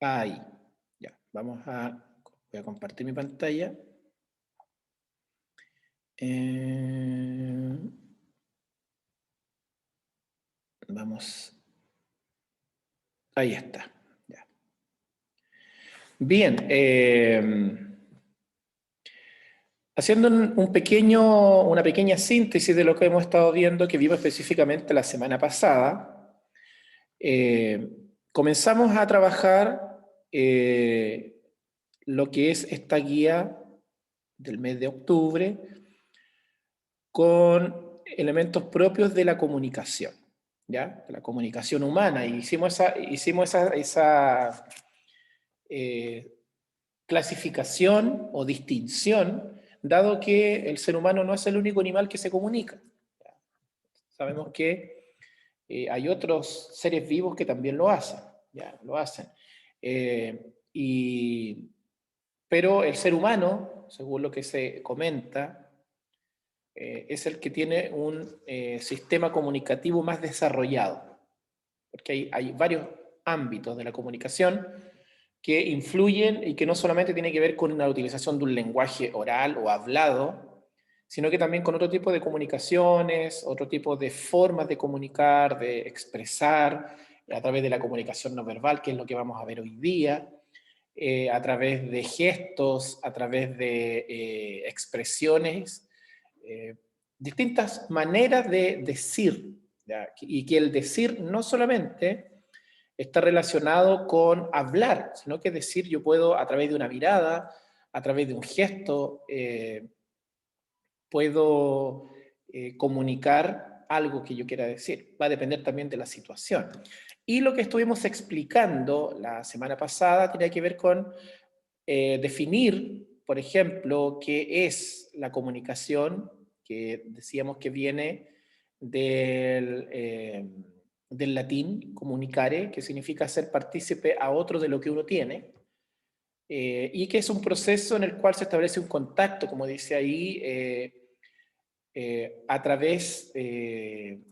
Ahí. Ya, voy a compartir mi pantalla. Eh, vamos. Ahí está. Ya. Bien. Haciendo una pequeña síntesis de lo que hemos estado viendo, que vimos específicamente la semana pasada, comenzamos a trabajar lo que es esta guía del mes de octubre con elementos propios de la comunicación, ¿ya? De la comunicación humana. Y hicimos esa eh, clasificación o distinción, dado que el ser humano no es el único animal que se comunica. Sabemos que hay otros seres vivos que también lo hacen, ya, lo hacen. Pero el ser humano, según lo que se comenta, es el que tiene un sistema comunicativo más desarrollado, porque hay varios ámbitos de la comunicación que influyen y que no solamente tiene que ver con la utilización de un lenguaje oral o hablado, sino que también con otro tipo de comunicaciones, otro tipo de formas de comunicar, de expresar, a través de la comunicación no verbal, que es lo que vamos a ver hoy día, a través de gestos, a través de expresiones, eh, distintas maneras de decir, ¿ya? Y que el decir no solamente está relacionado con hablar, sino que decir yo puedo a través de una mirada, a través de un gesto, puedo comunicar algo que yo quiera decir. Va a depender también de la situación. Y lo que estuvimos explicando la semana pasada tiene que ver con definir, por ejemplo, qué es la comunicación, que decíamos que viene del latín comunicare, que significa hacer partícipe a otro de lo que uno tiene, y que es un proceso en el cual se establece un contacto, como dice ahí, a través de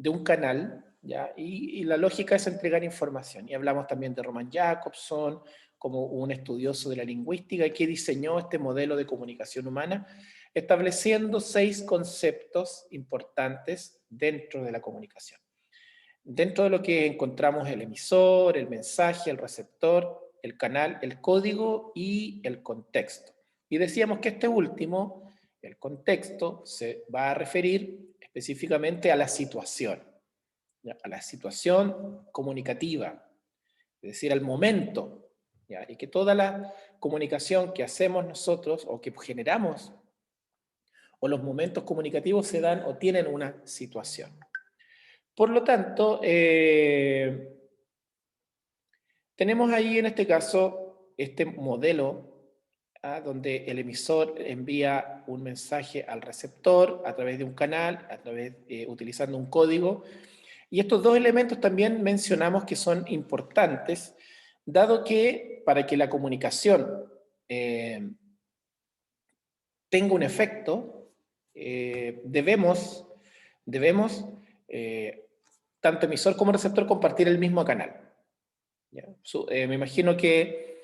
un canal, ¿ya? Y la lógica es entregar información. Y hablamos también de Roman Jakobson como un estudioso de la lingüística que diseñó este modelo de comunicación humana, estableciendo 6 conceptos importantes dentro de la comunicación. Dentro de lo que encontramos el emisor, el mensaje, el receptor, el canal, el código y el contexto. Y decíamos que este último, el contexto, se va a referir específicamente a la situación, ¿ya? A la situación comunicativa, es decir, al momento, ¿ya? Y que toda la comunicación que hacemos nosotros o que generamos o los momentos comunicativos se dan o tienen una situación. Por lo tanto, tenemos ahí en este caso este modelo, donde el emisor envía un mensaje al receptor a través de un canal, utilizando un código. Y estos dos elementos también mencionamos que son importantes, dado que para que la comunicación tenga un efecto, debemos tanto emisor como receptor compartir el mismo canal. ¿Ya? Me imagino que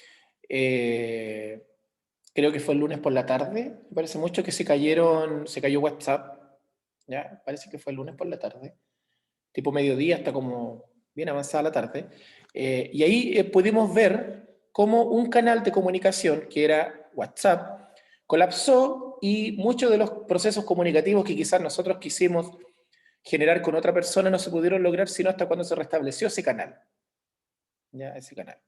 creo que fue el lunes por la tarde, me parece mucho que se cayó WhatsApp, ¿ya? Parece que fue el lunes por la tarde, tipo mediodía hasta como bien avanzada la tarde, y ahí pudimos ver cómo un canal de comunicación, que era WhatsApp, colapsó y muchos de los procesos comunicativos que quizás nosotros quisimos generar con otra persona no se pudieron lograr sino hasta cuando se restableció ese canal, ¿ya? Ese canal.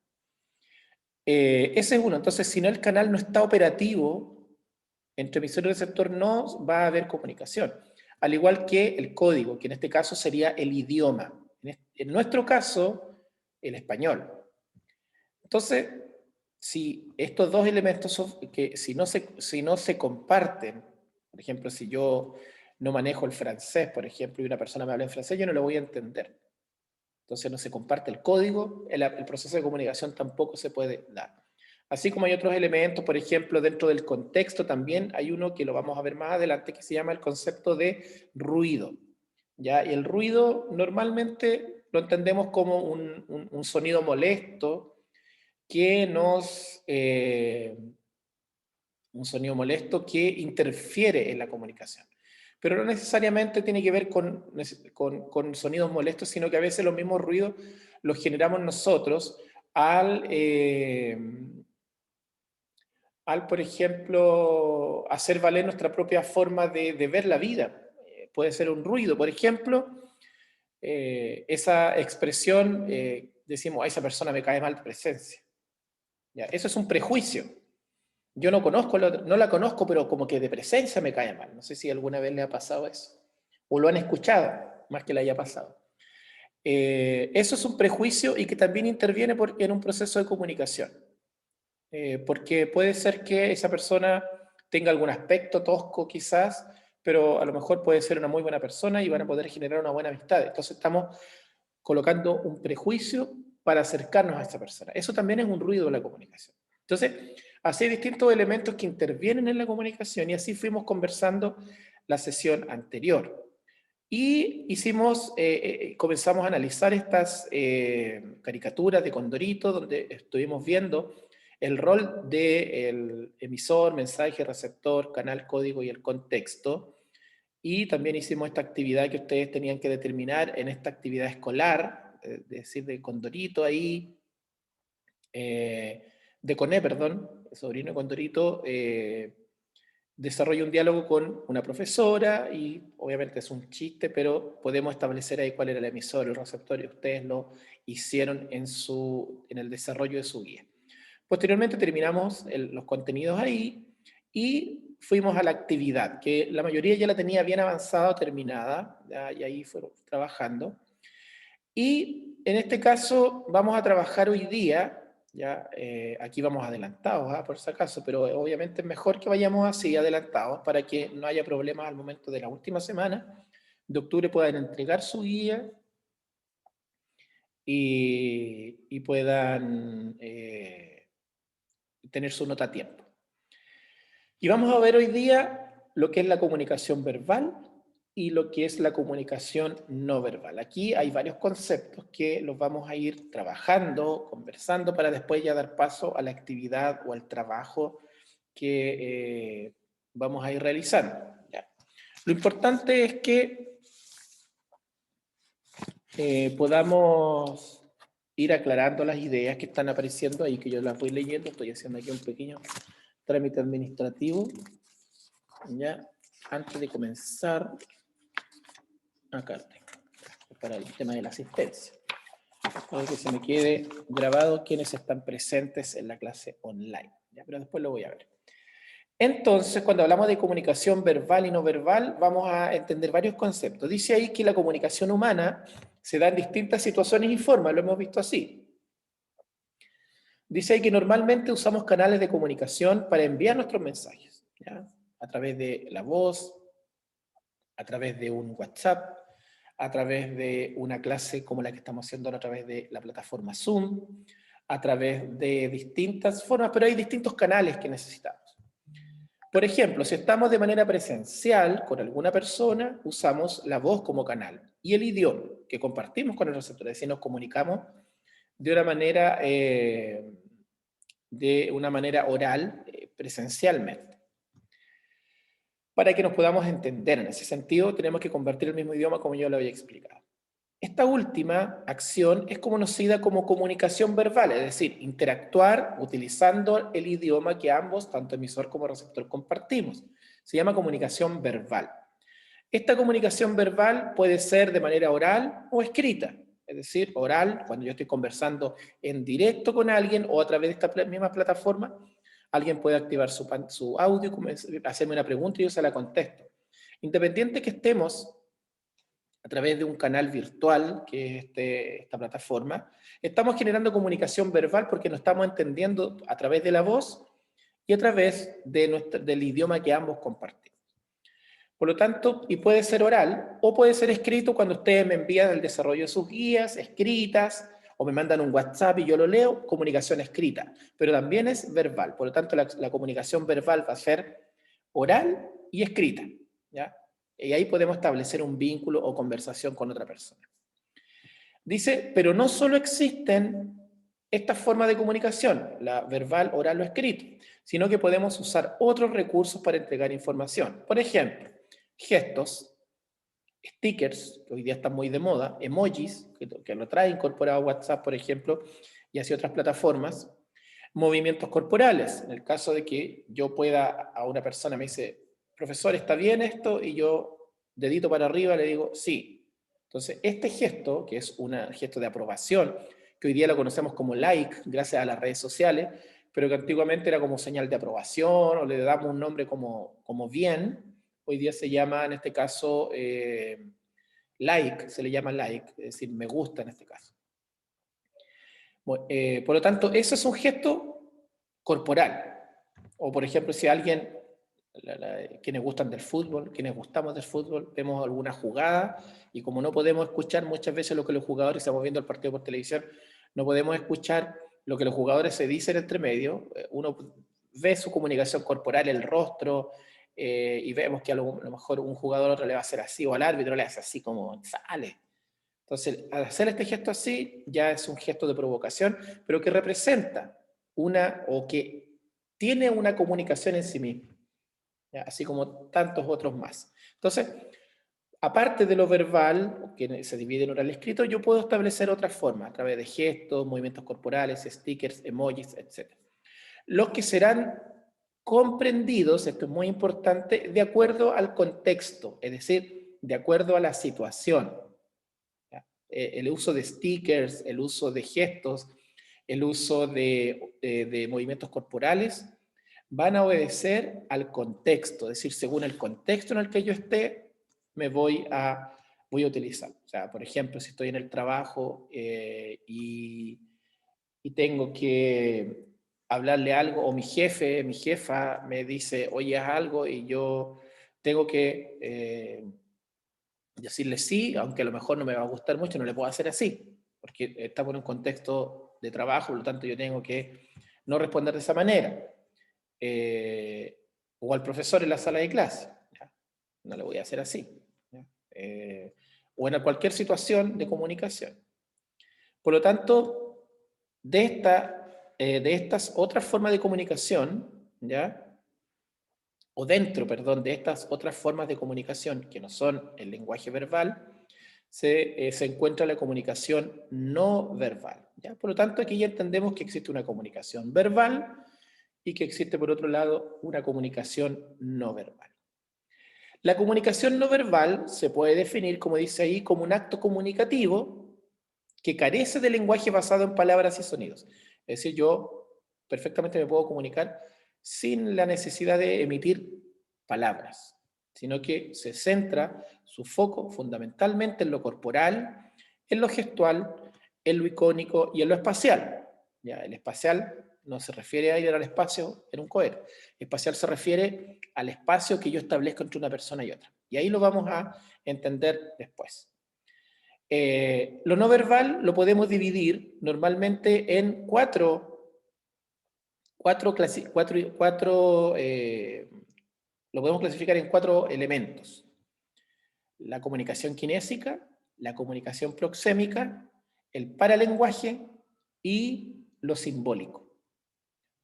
Ese es uno. Entonces, si no el canal no está operativo entre emisor y receptor, no va a haber comunicación. Al igual que el código, que en este caso sería el idioma. En nuestro caso, el español. Entonces, si estos dos elementos si no se comparten, por ejemplo, si yo no manejo el francés, por ejemplo, y una persona me habla en francés, yo no lo voy a entender. Entonces no se comparte el código, el proceso de comunicación tampoco se puede dar. Así como hay otros elementos, por ejemplo, dentro del contexto también hay uno que lo vamos a ver más adelante que se llama el concepto de ruido. ¿Ya? Y el ruido normalmente lo entendemos como un sonido molesto, que un sonido molesto que interfiere en la comunicación. Pero no necesariamente tiene que ver con sonidos molestos, sino que a veces los mismos ruidos los generamos nosotros al, por ejemplo, hacer valer nuestra propia forma de ver la vida. Puede ser un ruido, por ejemplo, esa expresión, decimos, a esa persona me cae mal de presencia. ¿Ya? Eso es un prejuicio. Yo no conozco, no la conozco, pero como que de presencia me cae mal. No sé si alguna vez le ha pasado eso. O lo han escuchado, más que le haya pasado. Eso es un prejuicio y que también interviene en un proceso de comunicación. Porque puede ser que esa persona tenga algún aspecto tosco quizás, pero a lo mejor puede ser una muy buena persona y van a poder generar una buena amistad. Entonces estamos colocando un prejuicio para acercarnos a esa persona. Eso también es un ruido de la comunicación. Entonces, así hay distintos elementos que intervienen en la comunicación y así fuimos conversando la sesión anterior. Y comenzamos a analizar estas caricaturas de Condorito, donde estuvimos viendo el rol del emisor, mensaje, receptor, canal, código y el contexto. Y también hicimos esta actividad que ustedes tenían que determinar en esta actividad escolar, es decir, de Condorito ahí, de Coné, perdón, el sobrino de Condorito, desarrolla un diálogo con una profesora y obviamente es un chiste, pero podemos establecer ahí cuál era el emisor, el receptor, y ustedes lo hicieron en el desarrollo de su guía. Posteriormente terminamos los contenidos ahí y fuimos a la actividad, que la mayoría ya la tenía bien avanzada o terminada, ¿ya? Y ahí fueron trabajando. Y en este caso vamos a trabajar hoy día, ya aquí vamos adelantados, por si acaso, pero obviamente es mejor que vayamos así adelantados para que no haya problemas al momento de la última semana de octubre puedan entregar su guía y puedan tener su nota a tiempo. Y vamos a ver hoy día lo que es la comunicación verbal y lo que es la comunicación no verbal. Aquí hay varios conceptos que los vamos a ir trabajando, conversando, para después ya dar paso a la actividad o al trabajo que vamos a ir realizando. ¿Ya? Lo importante es que podamos ir aclarando las ideas que están apareciendo ahí, que yo las voy leyendo. Estoy haciendo aquí un pequeño trámite administrativo. Ya, antes de comenzar, acá tengo, para el tema de la asistencia, para que se me quede grabado quienes están presentes en la clase online, ¿ya? Pero después lo voy a ver. Entonces, cuando hablamos de comunicación verbal y no verbal, vamos a entender varios conceptos. Dice ahí que la comunicación humana se da en distintas situaciones y formas, lo hemos visto así. Dice ahí que normalmente usamos canales de comunicación para enviar nuestros mensajes, ¿ya? A través de la voz, a través de un WhatsApp, a través de una clase como la que estamos haciendo ahora a través de la plataforma Zoom, a través de distintas formas, pero hay distintos canales que necesitamos. Por ejemplo, si estamos de manera presencial con alguna persona, usamos la voz como canal y el idioma que compartimos con el receptor, es decir, nos comunicamos de una manera oral, presencialmente. Para que nos podamos entender en ese sentido, tenemos que compartir el mismo idioma como yo lo había explicado. Esta última acción es conocida como comunicación verbal, es decir, interactuar utilizando el idioma que ambos, tanto emisor como receptor, compartimos. Se llama comunicación verbal. Esta comunicación verbal puede ser de manera oral o escrita, es decir, oral, cuando yo estoy conversando en directo con alguien o a través de esta misma plataforma, alguien puede activar su audio, hacerme una pregunta y yo se la contesto. Independiente que estemos a través de un canal virtual, que es esta plataforma, estamos generando comunicación verbal porque nos estamos entendiendo a través de la voz y a través del idioma que ambos compartimos. Por lo tanto, y puede ser oral o puede ser escrito cuando ustedes me envían el desarrollo de sus guías escritas o me mandan un WhatsApp y yo lo leo, comunicación escrita, pero también es verbal. Por lo tanto, la comunicación verbal va a ser oral y escrita, ¿ya? Y ahí podemos establecer un vínculo o conversación con otra persona. Dice, pero no solo existen esta forma de comunicación, la verbal, oral o escrito, sino que podemos usar otros recursos para entregar información. Por ejemplo, gestos, stickers, que hoy día están muy de moda, emojis, que lo trae incorporado WhatsApp, por ejemplo, y así otras plataformas, movimientos corporales, en el caso de que yo pueda, a una persona me dice, profesor, ¿está bien esto? Y yo, dedito para arriba, le digo, sí. Entonces, este gesto, que es un gesto de aprobación, que hoy día lo conocemos como like, gracias a las redes sociales, pero que antiguamente era como señal de aprobación, o le damos un nombre como bien, hoy día se llama, en este caso, like, se le llama like, es decir, me gusta en este caso. Por lo tanto, eso es un gesto corporal. O por ejemplo, si alguien, quienes gustan del fútbol, quienes gustamos del fútbol, vemos alguna jugada y como no podemos escuchar muchas veces lo que los jugadores, estamos viendo el partido por televisión, no podemos escuchar lo que los jugadores se dicen entre medio, uno ve su comunicación corporal, el rostro, y vemos que a lo mejor un jugador otro le va a hacer así, o al árbitro le hace así como sale. Entonces, al hacer este gesto así, ya es un gesto de provocación, pero que representa una, o que tiene una comunicación en sí mismo, ¿ya? Así como tantos otros más. Entonces, aparte de lo verbal, que se divide en oral y escrito, yo puedo establecer otras formas, a través de gestos, movimientos corporales, stickers, emojis, etc. Los que serán comprendidos, esto es muy importante, de acuerdo al contexto, es decir, de acuerdo a la situación. El uso de stickers, el uso de gestos, el uso de movimientos corporales, van a obedecer al contexto, es decir, según el contexto en el que yo esté, voy a utilizar. O sea, por ejemplo, si estoy en el trabajo y tengo que hablarle algo, o mi jefe, mi jefa me dice, oye, haz algo, y yo tengo que decirle sí, aunque a lo mejor no me va a gustar mucho, no le puedo hacer así, porque estamos en un contexto de trabajo, por lo tanto yo tengo que no responder de esa manera. O al profesor en la sala de clase, ¿ya? No le voy a hacer así. O en cualquier situación de comunicación. Por lo tanto, de estas otras formas de comunicación, ¿ya? O dentro, perdón, de estas otras formas de comunicación que no son el lenguaje verbal, se encuentra la comunicación no verbal, ¿ya? Por lo tanto, aquí ya entendemos que existe una comunicación verbal y que existe, por otro lado, una comunicación no verbal. La comunicación no verbal se puede definir, como dice ahí, como un acto comunicativo que carece de lenguaje basado en palabras y sonidos. Es decir, yo perfectamente me puedo comunicar sin la necesidad de emitir palabras, sino que se centra su foco fundamentalmente en lo corporal, en lo gestual, en lo icónico y en lo espacial. Ya, el espacial no se refiere a ir al espacio en un cohete. El espacial se refiere al espacio que yo establezco entre una persona y otra. Y ahí lo vamos a entender después. Lo no verbal lo podemos dividir normalmente en lo podemos clasificar en 4 elementos. La comunicación kinésica, la comunicación proxémica, el paralenguaje y lo simbólico.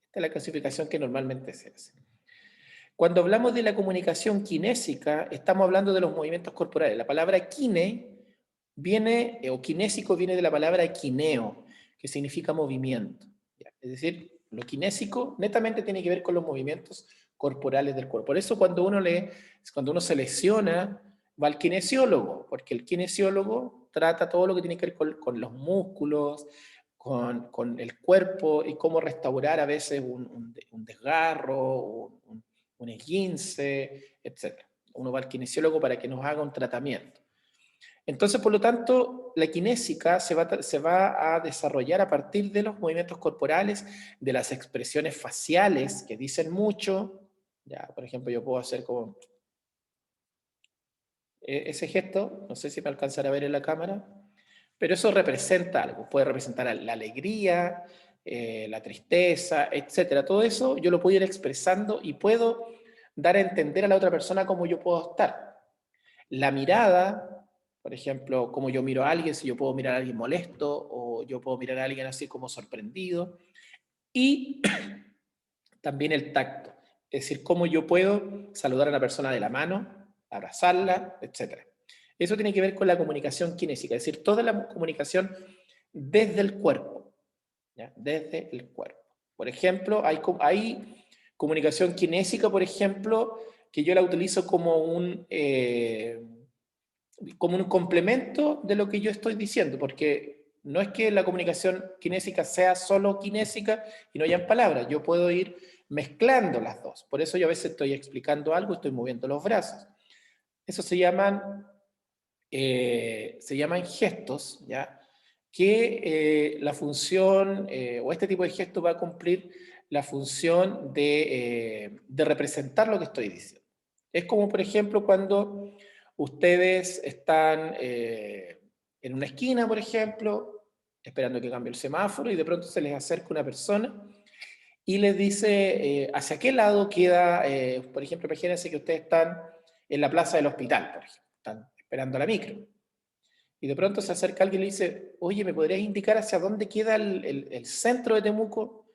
Esta es la clasificación que normalmente se hace. Cuando hablamos de la comunicación kinésica, estamos hablando de los movimientos corporales. La palabra kine viene, o kinésico viene de la palabra kineo, que significa movimiento. Es decir, lo kinésico netamente tiene que ver con los movimientos corporales del cuerpo. Por eso cuando uno se lesiona, va al kinesiólogo, porque el kinesiólogo trata todo lo que tiene que ver con los músculos, con el cuerpo y cómo restaurar a veces un desgarro, un esguince, etc. Uno va al kinesiólogo para que nos haga un tratamiento. Entonces, por lo tanto, la kinésica se va a desarrollar a partir de los movimientos corporales, de las expresiones faciales que dicen mucho. Ya, por ejemplo, yo puedo hacer como ese gesto, no sé si me alcanzará a ver en la cámara, pero eso representa algo, puede representar la alegría, la tristeza, etcétera. Todo eso yo lo puedo ir expresando y puedo dar a entender a la otra persona cómo yo puedo estar. La mirada, Por ejemplo, cómo yo miro a alguien, si yo puedo mirar a alguien molesto o yo puedo mirar a alguien así como sorprendido. Y también el tacto, es decir, cómo yo puedo saludar a una persona de la mano, abrazarla, etc. Eso tiene que ver con la comunicación kinésica, es decir, toda la comunicación desde el cuerpo, ¿ya? Desde el cuerpo. Por ejemplo, hay comunicación kinésica, por ejemplo, que yo la utilizo como un complemento de lo que yo estoy diciendo, porque no es que la comunicación kinésica sea solo kinésica y no hayan palabras, yo puedo ir mezclando las dos. Por eso yo a veces estoy explicando algo, estoy moviendo los brazos. Eso se llaman gestos, ¿ya? Que la función, o este tipo de gestos va a cumplir la función de representar lo que estoy diciendo. Es como, por ejemplo, cuando ustedes están en una esquina, por ejemplo, esperando que cambie el semáforo y de pronto se les acerca una persona y les dice hacia qué lado queda, por ejemplo, imagínense que ustedes están en la plaza del hospital, por ejemplo, están esperando la micro. Y de pronto se acerca alguien y le dice, oye, ¿me podrías indicar hacia dónde queda el centro de Temuco?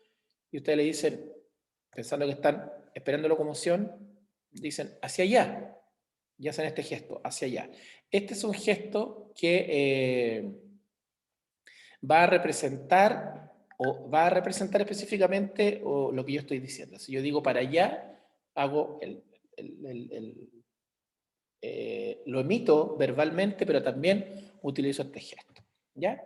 Y ustedes le dicen, pensando que están esperando locomoción, dicen, hacia allá. Y hacen este gesto, hacia allá. Este es un gesto que va a representar o va a representar específicamente lo que yo estoy diciendo. Si yo digo para allá, hago lo emito verbalmente, pero también utilizo este gesto. ¿Ya?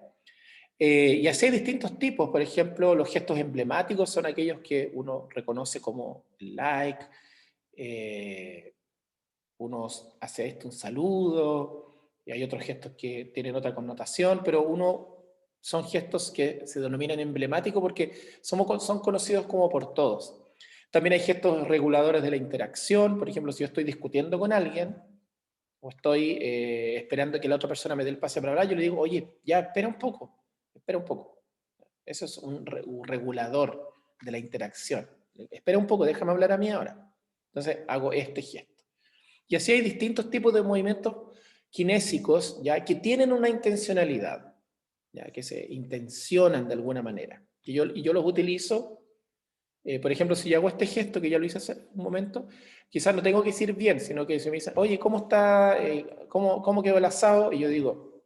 Y así hay distintos tipos. Por ejemplo, los gestos emblemáticos son aquellos que uno reconoce como like, uno hace esto un saludo, y hay otros gestos que tienen otra connotación, pero son gestos que se denominan emblemáticos porque son conocidos como por todos. También hay gestos reguladores de la interacción. Por ejemplo, si yo estoy discutiendo con alguien o estoy esperando que la otra persona me dé el pase para hablar, yo le digo, oye, ya, espera un poco, espera un poco. Eso es un regulador de la interacción. Espera un poco, déjame hablar a mí ahora. Entonces hago este gesto. Y así hay distintos tipos de movimientos kinésicos, ¿ya? Que tienen una intencionalidad, ¿ya? Que se intencionan de alguna manera. Y yo los utilizo, por ejemplo, si yo hago este gesto, que ya lo hice hace un momento, quizás no tengo que decir bien, sino que se me dice, oye, ¿cómo está, cómo quedó el asado? Y yo digo,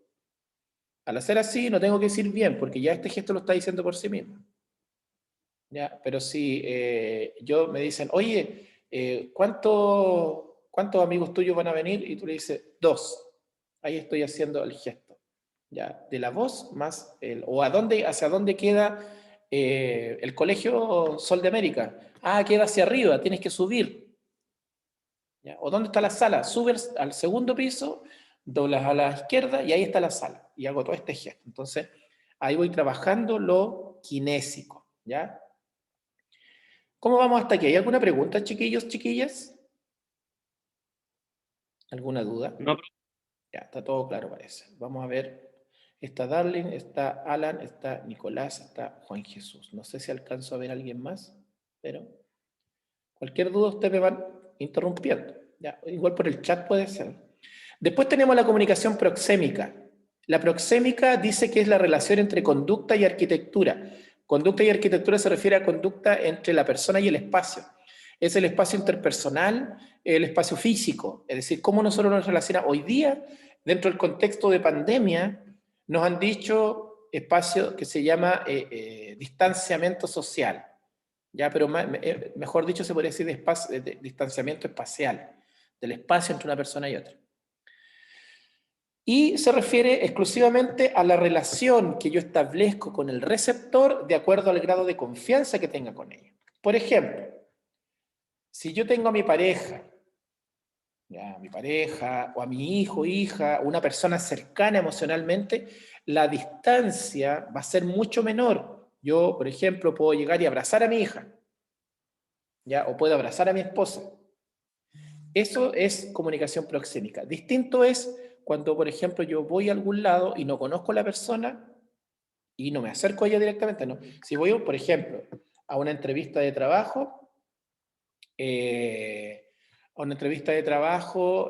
al hacer así, no tengo que decir bien, porque ya este gesto lo está diciendo por sí mismo. ¿Ya? Pero si me dicen, oye, ¿cuántos amigos tuyos van a venir? Y tú le dices, 2. Ahí estoy haciendo el gesto. ¿Ya? De la voz más o hacia dónde queda el colegio Sol de América. Ah, queda hacia arriba, tienes que subir. ¿Ya? ¿O dónde está la sala? Subes al segundo piso, doblas a la izquierda y ahí está la sala. Y hago todo este gesto. Entonces, ahí voy trabajando lo kinésico. ¿Ya? ¿Cómo vamos hasta aquí? ¿Hay alguna pregunta, chiquillos, chiquillas? ¿Alguna duda? No, Ya, está todo claro, parece. Vamos a ver. Está Darling, está Alan, está Nicolás, está Juan Jesús. No sé si alcanzo a ver a alguien más, pero cualquier duda ustedes me van interrumpiendo. Ya, igual por el chat puede ser. Después tenemos la comunicación proxémica. La proxémica dice que es la relación entre conducta y arquitectura. Conducta y arquitectura se refiere a conducta entre la persona y el espacio. Es el espacio interpersonal, el espacio físico, es decir, cómo nosotros nos relacionamos. Hoy día, dentro del contexto de pandemia, nos han dicho espacio que se llama distanciamiento social. Ya, pero mejor dicho, se podría decir de distanciamiento espacial, del espacio entre una persona y otra. Y se refiere exclusivamente a la relación que yo establezco con el receptor de acuerdo al grado de confianza que tenga con ella. Por ejemplo, si yo tengo a mi pareja, ya, a mi pareja, o a mi hijo, hija, una persona cercana emocionalmente, la distancia va a ser mucho menor. Yo, por ejemplo, puedo llegar y abrazar a mi hija, ya, o puedo abrazar a mi esposa. Eso es comunicación proxémica. Distinto es cuando, por ejemplo, yo voy a algún lado y no conozco a la persona y no me acerco a ella directamente, no. Si voy, por ejemplo, a una entrevista de trabajo, eh, a una entrevista de trabajo,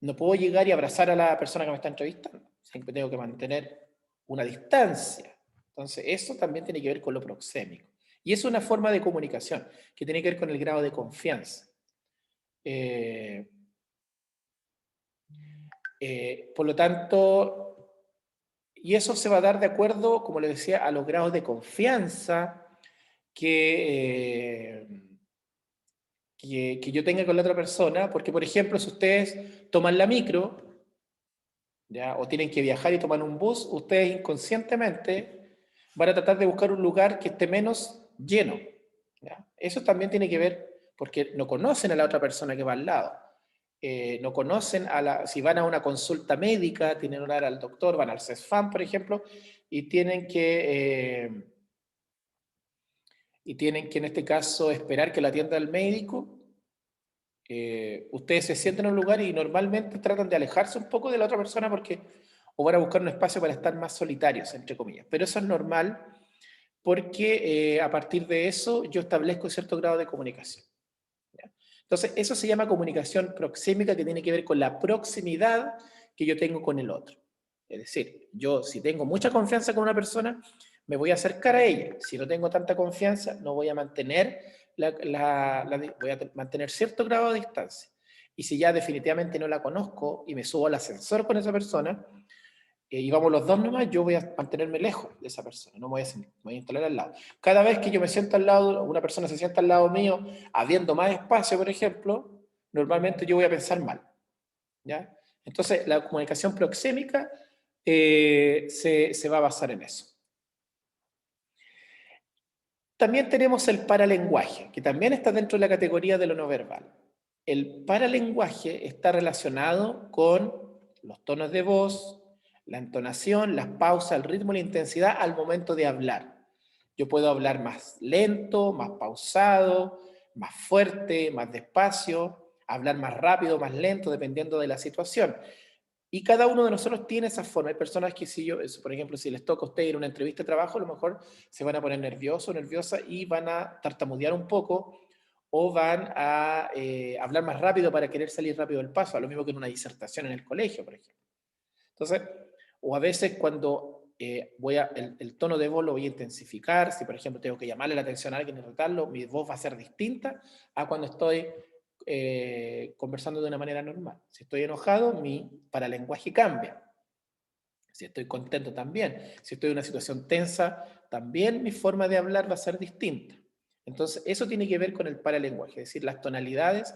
no puedo llegar y abrazar a la persona que me está entrevistando. Siempre tengo que mantener una distancia. Entonces, eso también tiene que ver con lo proxémico. Y es una forma de comunicación que tiene que ver con el grado de confianza. Por lo tanto, y eso se va a dar de acuerdo, como les decía, a los grados de confianza que yo tenga con la otra persona, porque por ejemplo, si ustedes toman la micro, ¿ya? O tienen que viajar y tomar un bus, ustedes inconscientemente van a tratar de buscar un lugar que esté menos lleno, ¿ya? Eso también tiene que ver porque no conocen a la otra persona que va al lado. No conocen si van a una consulta médica, tienen que ir al doctor, van al CESFAM, por ejemplo, y tienen que en este caso esperar que la atienda el médico. Ustedes se sienten en un lugar y normalmente tratan de alejarse un poco de la otra persona porque o van a buscar un espacio para estar más solitarios, entre comillas. Pero eso es normal porque a partir de eso yo establezco cierto grado de comunicación. ¿Ya? Entonces, eso se llama comunicación proxémica, que tiene que ver con la proximidad que yo tengo con el otro. Es decir, yo si tengo mucha confianza con una persona, me voy a acercar a ella. Si no tengo tanta confianza, no voy a mantener, voy a mantener cierto grado de distancia. Y si ya definitivamente no la conozco y me subo al ascensor con esa persona, y vamos los dos nomás, yo voy a mantenerme lejos de esa persona, no me voy a instalar al lado. Cada vez que yo me siento al lado, una persona se sienta al lado mío, habiendo más espacio, por ejemplo, normalmente yo voy a pensar mal. ¿Ya? Entonces, la comunicación proxémica se va a basar en eso. También tenemos el paralenguaje, que también está dentro de la categoría de lo no verbal. El paralenguaje está relacionado con los tonos de voz, la entonación, las pausas, el ritmo y la intensidad al momento de hablar. Yo puedo hablar más lento, más pausado, más fuerte, más despacio, hablar más rápido, más lento, dependiendo de la situación. Y cada uno de nosotros tiene esa forma. Hay personas que si yo, por ejemplo, si les toca a ustedes ir a una entrevista de trabajo, a lo mejor se van a poner nerviosos, nerviosas y van a tartamudear un poco o van a hablar más rápido para querer salir rápido del paso, a lo mismo que en una disertación en el colegio, por ejemplo. Entonces, o a veces cuando el tono de voz lo voy a intensificar, si por ejemplo tengo que llamarle la atención a alguien y retarlo, mi voz va a ser distinta a cuando estoy conversando de una manera normal. Si estoy enojado, mi paralenguaje cambia. Si estoy contento también. Si estoy en una situación tensa, también mi forma de hablar va a ser distinta. Entonces, eso tiene que ver con el paralenguaje, es decir, las tonalidades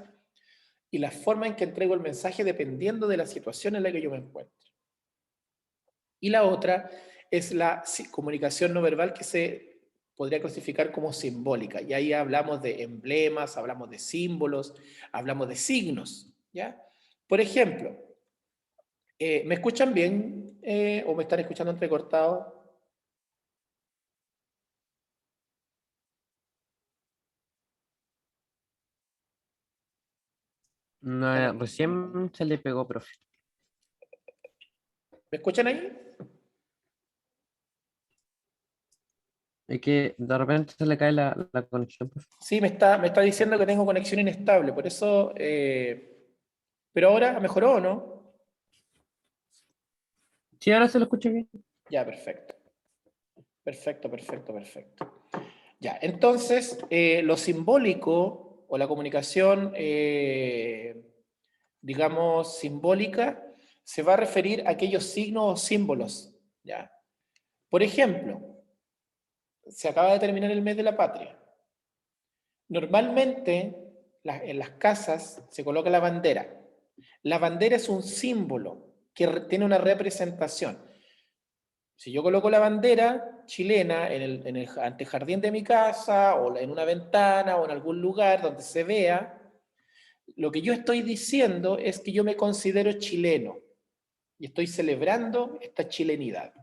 y la forma en que entrego el mensaje dependiendo de la situación en la que yo me encuentro. Y la otra es la comunicación no verbal, que se podría clasificar como simbólica. Y ahí hablamos de emblemas, hablamos de símbolos, hablamos de signos. ¿Ya? Por ejemplo, ¿me escuchan bien o me están escuchando entrecortado? No, recién se le pegó, profe. ¿Me escuchan ahí? Es que de repente se le cae la conexión, profe. Sí, me está diciendo que tengo conexión inestable, por eso... pero ahora mejoró, ¿o no? Sí, ahora se lo escucha bien. Ya, perfecto. Perfecto, perfecto, perfecto. Ya, entonces, lo simbólico o la comunicación, digamos, simbólica, se va a referir a aquellos signos o símbolos. ¿Ya? Por ejemplo, se acaba de terminar el mes de la patria. Normalmente, en las casas se coloca la bandera. La bandera es un símbolo que tiene una representación. Si yo coloco la bandera chilena en el antejardín de mi casa o en una ventana o en algún lugar donde se vea, lo que yo estoy diciendo es que yo me considero chileno y estoy celebrando esta chilenidad.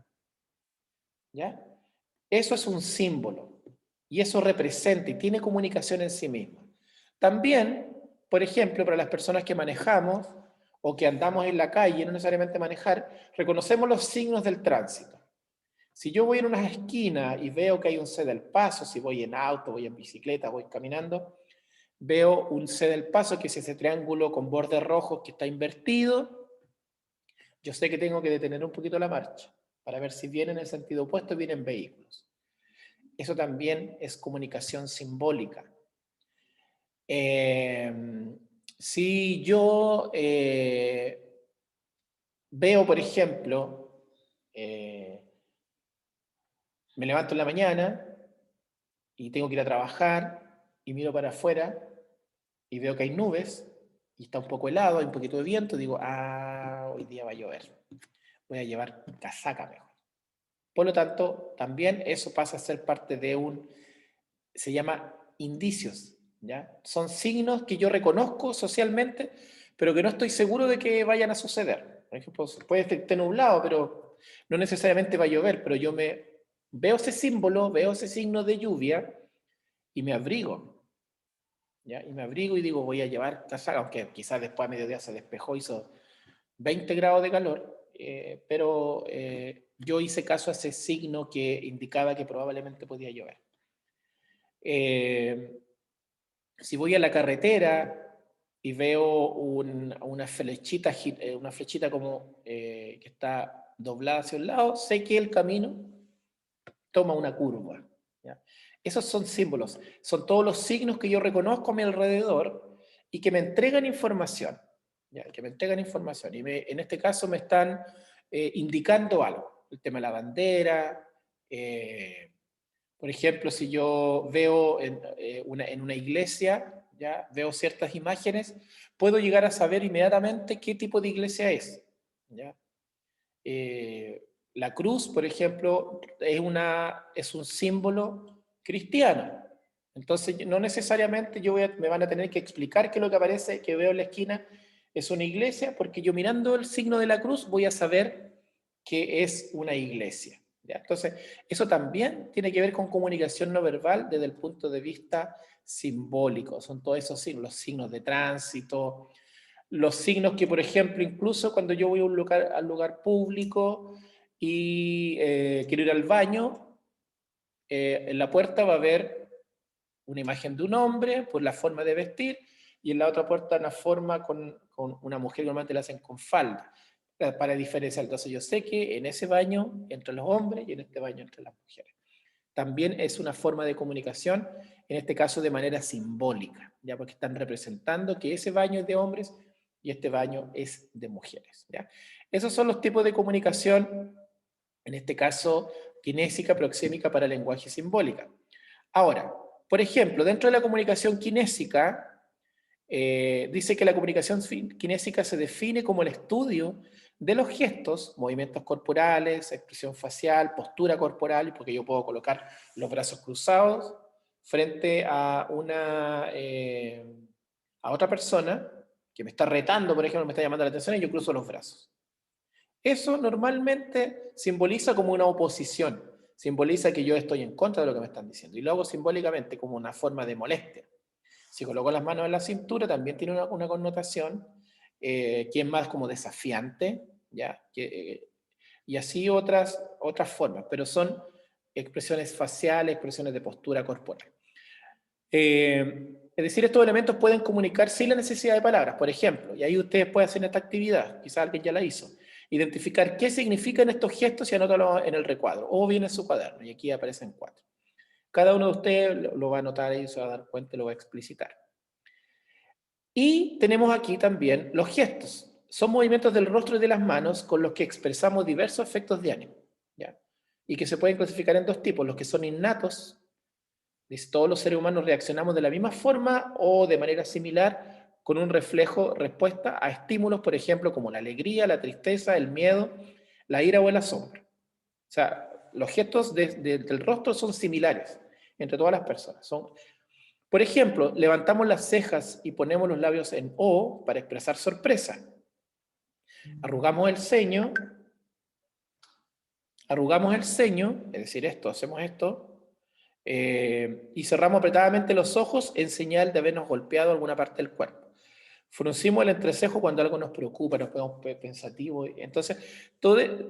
¿Ya? Eso es un símbolo y eso representa y tiene comunicación en sí mismo. También, por ejemplo, para las personas que manejamos o que andamos en la calle, no necesariamente manejar, reconocemos los signos del tránsito. Si yo voy en una esquina y veo que hay un ceda al paso, si voy en auto, voy en bicicleta, voy caminando, veo un C del paso, que es ese triángulo con bordes rojos que está invertido, yo sé que tengo que detener un poquito la marcha para ver si viene en el sentido opuesto, vienen vehículos. Eso también es comunicación simbólica. Si yo veo, por ejemplo, me levanto en la mañana y tengo que ir a trabajar y miro para afuera y veo que hay nubes y está un poco helado, hay un poquito de viento, digo, hoy día va a llover. Voy a llevar casaca mejor. Por lo tanto, también eso pasa a ser parte de se llama indicios, ¿ya? Son signos que yo reconozco socialmente, pero que no estoy seguro de que vayan a suceder. Por ejemplo, puede que esté nublado, pero no necesariamente va a llover, pero yo veo ese símbolo, veo ese signo de lluvia y me abrigo, ¿ya? Y me abrigo y digo, voy a llevar casaca, aunque quizás después a mediodía se despejó, hizo 20 grados de calor, pero yo hice caso a ese signo que indicaba que probablemente podía llover. Si voy a la carretera y veo una flechita como que está doblada hacia un lado, sé que el camino toma una curva, ¿ya? Esos son símbolos, son todos los signos que yo reconozco a mi alrededor y que me entregan información, ¿ya? Que me entregan información. Y en este caso me están indicando algo. El tema de la bandera, por ejemplo, si yo veo en una iglesia, ¿ya? Veo ciertas imágenes, puedo llegar a saber inmediatamente qué tipo de iglesia es, ¿ya? La cruz, por ejemplo, es un símbolo cristiano. Entonces, no necesariamente me van a tener que explicar que lo que aparece, que veo en la esquina, es una iglesia, porque yo mirando el signo de la cruz voy a saber que es una iglesia, ¿ya? Entonces, eso también tiene que ver con comunicación no verbal desde el punto de vista simbólico. Son todos esos signos, los signos de tránsito, los signos que, por ejemplo, incluso cuando yo voy a al lugar público y quiero ir al baño, en la puerta va a haber una imagen de un hombre por la forma de vestir y en la otra puerta una forma con una mujer que normalmente la hacen con falda, para diferenciar. Entonces yo sé que en ese baño entre los hombres y en este baño entre las mujeres. También es una forma de comunicación, en este caso de manera simbólica, ya porque están representando que ese baño es de hombres y este baño es de mujeres, ¿ya? Esos son los tipos de comunicación, en este caso kinésica, proxémica para lenguaje simbólica. Ahora, por ejemplo, dentro de la comunicación kinésica, dice que la comunicación kinésica se define como el estudio de los gestos, movimientos corporales, expresión facial, postura corporal, porque yo puedo colocar los brazos cruzados frente a a otra persona que me está retando, por ejemplo, me está llamando la atención y yo cruzo los brazos. Eso normalmente simboliza como una oposición, simboliza que yo estoy en contra de lo que me están diciendo y lo hago simbólicamente como una forma de molestia. Si coloco las manos en la cintura también tiene una connotación que es más como desafiante, ¿ya? Y así otras formas, pero son expresiones faciales, expresiones de postura corporal. Es decir, estos elementos pueden comunicar sin la necesidad de palabras, por ejemplo, y ahí ustedes pueden hacer esta actividad, quizás alguien ya la hizo, identificar qué significan estos gestos y anótalo en el recuadro, o bien en su cuaderno, y aquí aparecen 4. Cada uno de ustedes lo va a anotar y se va a dar cuenta y lo va a explicitar. Y tenemos aquí también los gestos. Son movimientos del rostro y de las manos con los que expresamos diversos efectos de ánimo, ¿ya? Y que se pueden clasificar en 2 tipos, los que son innatos, todos los seres humanos reaccionamos de la misma forma o de manera similar con un respuesta a estímulos, por ejemplo, como la alegría, la tristeza, el miedo, la ira o el asombro. O sea, los gestos del rostro son similares entre todas las personas. Por ejemplo, levantamos las cejas y ponemos los labios en O para expresar sorpresa. Arrugamos el ceño, es decir, hacemos esto, y cerramos apretadamente los ojos en señal de habernos golpeado alguna parte del cuerpo. Fruncimos el entrecejo cuando algo nos preocupa, nos ponemos pensativos. Entonces,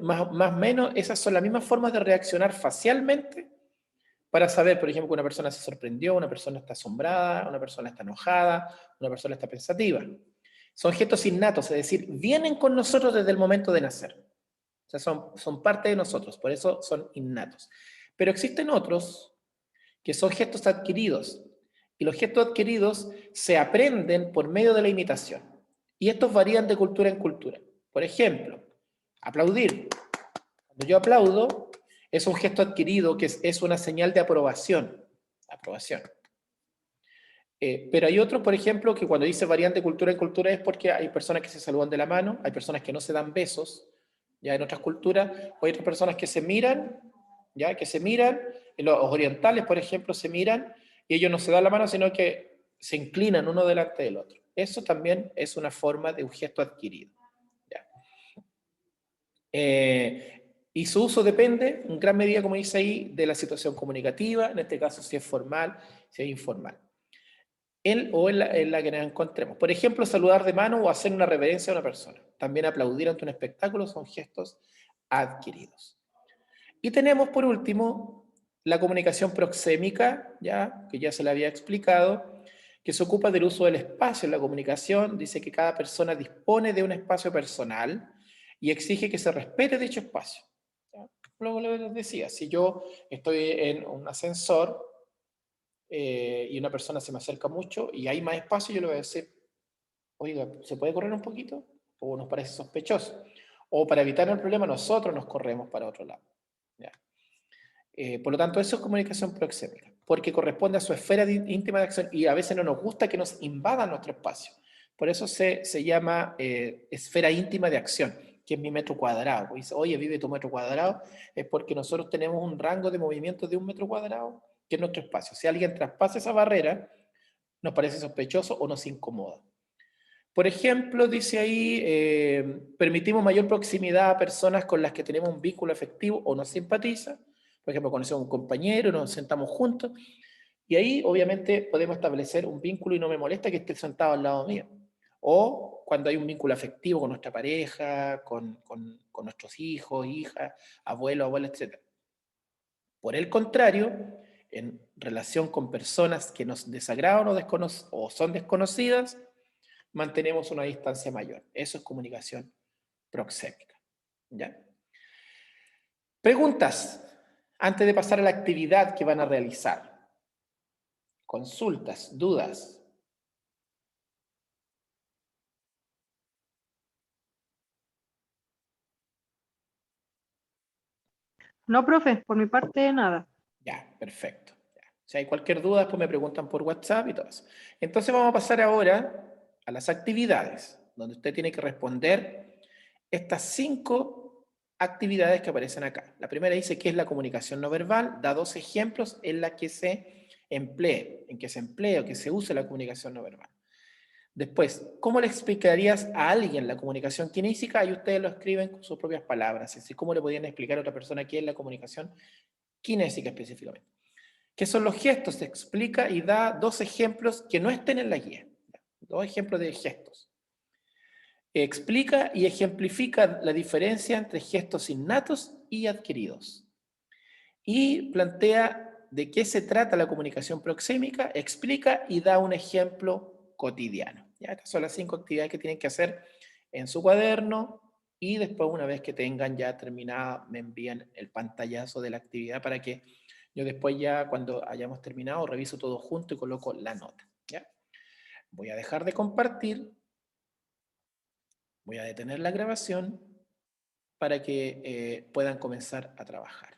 más o menos, esas son las mismas formas de reaccionar facialmente para saber, por ejemplo, que una persona se sorprendió, una persona está asombrada, una persona está enojada, una persona está pensativa. Son gestos innatos, es decir, vienen con nosotros desde el momento de nacer. O sea, son parte de nosotros, por eso son innatos. Pero existen otros que son gestos adquiridos. Y los gestos adquiridos se aprenden por medio de la imitación. Y estos varían de cultura en cultura. Por ejemplo, aplaudir. Cuando yo aplaudo, es un gesto adquirido que es una señal de aprobación. Aprobación. Pero hay otros, por ejemplo, que cuando dice varían de cultura en cultura es porque hay personas que se saludan de la mano, hay personas que no se dan besos, ya en otras culturas, o hay otras personas que se miran, ya que se miran, en los orientales, por ejemplo, se miran y ellos no se dan la mano, sino que se inclinan uno delante del otro. Eso también es una forma de un gesto adquirido. ¿Ya? Y su uso depende, en gran medida, como dice ahí, de la situación comunicativa, en este caso si es formal, si es informal. En la que nos encontremos. Por ejemplo, saludar de mano o hacer una reverencia a una persona. También aplaudir ante un espectáculo son gestos adquiridos. Y tenemos, por último, la comunicación proxémica, ya, que ya se le había explicado, que se ocupa del uso del espacio en la comunicación. Dice que cada persona dispone de un espacio personal y exige que se respete dicho espacio. ¿Ya? Luego les decía, si yo estoy en un ascensor, y una persona se me acerca mucho y hay más espacio, yo le voy a decir, oiga, ¿se puede correr un poquito? O nos parece sospechoso. O para evitar el problema, nosotros nos corremos para otro lado. ¿Ya? Por lo tanto, eso es comunicación proxémica, porque corresponde a su esfera íntima de acción y a veces no nos gusta que nos invadan nuestro espacio. Por eso se llama esfera íntima de acción, que es mi metro cuadrado. Dice, oye, vive tu metro cuadrado, es porque nosotros tenemos un rango de movimiento de 1 metro cuadrado, que es nuestro espacio. Si alguien traspasa esa barrera, nos parece sospechoso o nos incomoda. Por ejemplo, dice ahí, permitimos mayor proximidad a personas con las que tenemos un vínculo afectivo o nos simpatiza. Por ejemplo, conocemos a un compañero, nos sentamos juntos, y ahí obviamente podemos establecer un vínculo y no me molesta que esté sentado al lado mío. O cuando hay un vínculo afectivo con nuestra pareja, con nuestros hijos, hijas, abuelos, abuelas, etc. Por el contrario, en relación con personas que nos desagradan o son desconocidas, mantenemos una distancia mayor. Eso es comunicación proxémica. ¿Ya? Preguntas antes de pasar a la actividad que van a realizar. Consultas, dudas. No, profe, por mi parte nada. Ya, perfecto. Ya. Si hay cualquier duda, después me preguntan por WhatsApp y todo eso. Entonces vamos a pasar ahora a las actividades, donde usted tiene que responder estas 5 actividades que aparecen acá. La primera dice qué es la comunicación no verbal, da 2 ejemplos en la que se emplee, en que se emplea o que se use la comunicación no verbal. Después, ¿cómo le explicarías a alguien la comunicación kinésica? Y ustedes lo escriben con sus propias palabras. Es decir, ¿cómo le podrían explicar a otra persona qué es la comunicación kinésica específicamente? ¿Qué son los gestos? Se explica y da 2 ejemplos que no estén en la guía. 2 ejemplos de gestos. Explica y ejemplifica la diferencia entre gestos innatos y adquiridos. Y plantea de qué se trata la comunicación proxémica, explica y da un ejemplo cotidiano. ¿Ya? Estas son las 5 actividades que tienen que hacer en su cuaderno y después, una vez que tengan ya terminada, me envían el pantallazo de la actividad para que yo después ya, cuando hayamos terminado, reviso todo junto y coloco la nota. ¿Ya? Voy a dejar de compartir, voy a detener la grabación para que puedan comenzar a trabajar.